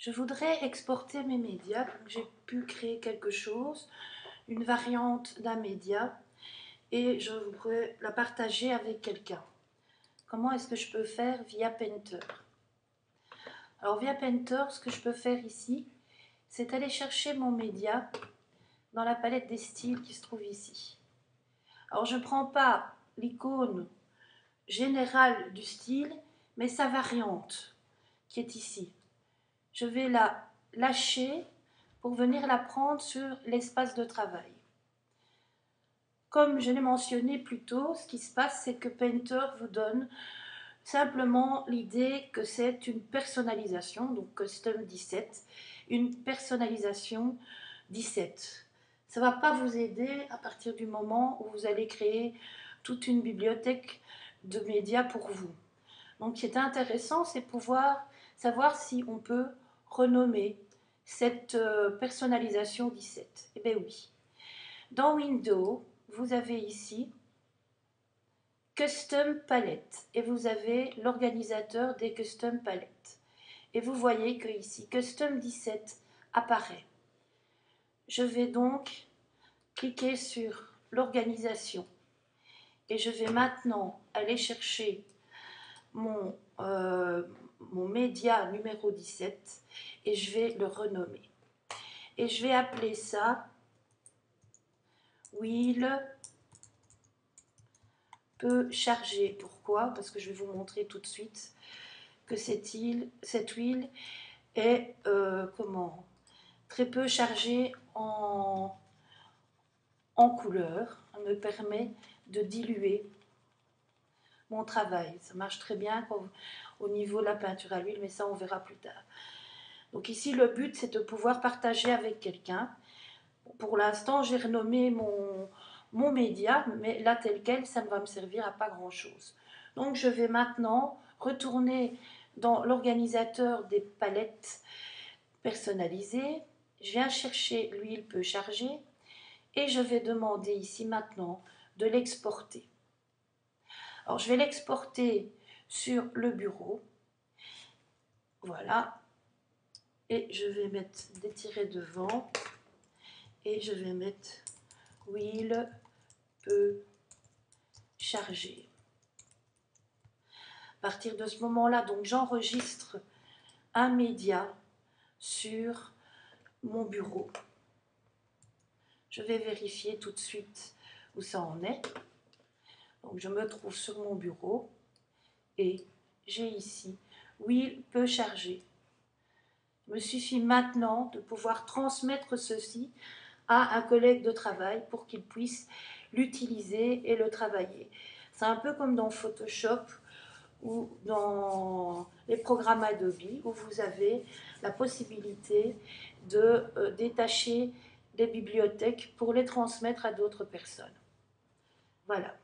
Je voudrais exporter mes médias, donc j'ai pu créer quelque chose, une variante d'un média, et je voudrais la partager avec quelqu'un. Comment est-ce que je peux faire via Painter? Alors via Painter, ce que je peux faire ici, c'est aller chercher mon média dans la palette des styles qui se trouve ici. Alors je ne prends pas l'icône générale du style, mais sa variante qui est ici. Je vais la lâcher pour venir la prendre sur l'espace de travail. Comme je l'ai mentionné plus tôt, ce qui se passe, c'est que Painter vous donne simplement l'idée que c'est une personnalisation, donc Custom 17, une personnalisation 17. Ça ne va pas vous aider à partir du moment où vous allez créer toute une bibliothèque de médias pour vous. Donc ce qui est intéressant, c'est pouvoir savoir si on peut renommer cette personnalisation 17. Eh bien oui. Dans Windows, vous avez ici Custom Palette et vous avez l'organisateur des Custom Palettes. Et vous voyez que ici, Custom 17 apparaît. Je vais donc cliquer sur l'organisation et je vais maintenant aller chercher mon média numéro 17 et je vais le renommer. Et je vais appeler ça Wheel peut charger. Pourquoi? Parce que je vais vous montrer tout de suite que cette huile est très peu chargée en couleur. Elle me permet de diluer mon travail. Ça marche très bien au niveau de la peinture à l'huile, mais ça on verra plus tard. Donc ici le but c'est de pouvoir partager avec quelqu'un. Pour l'instant j'ai renommé mon média, mais là tel quel ça ne va me servir à pas grand chose. Donc je vais maintenant retourner dans l'organisateur des palettes personnalisées. Je viens chercher l'huile peu chargée et je vais demander ici maintenant de l'exporter. Alors je vais l'exporter sur le bureau. Voilà. Et je vais mettre des tirets devant. Et je vais mettre Wheel peut charger. À partir de ce moment-là, donc j'enregistre un média sur mon bureau. Je vais vérifier tout de suite où ça en est. Donc je me trouve sur mon bureau et j'ai ici Wheel peut charger. Il me suffit maintenant de pouvoir transmettre ceci à un collègue de travail pour qu'il puisse l'utiliser et le travailler. C'est un peu comme dans Photoshop ou dans les programmes Adobe où vous avez la possibilité de détacher des bibliothèques pour les transmettre à d'autres personnes. Voilà.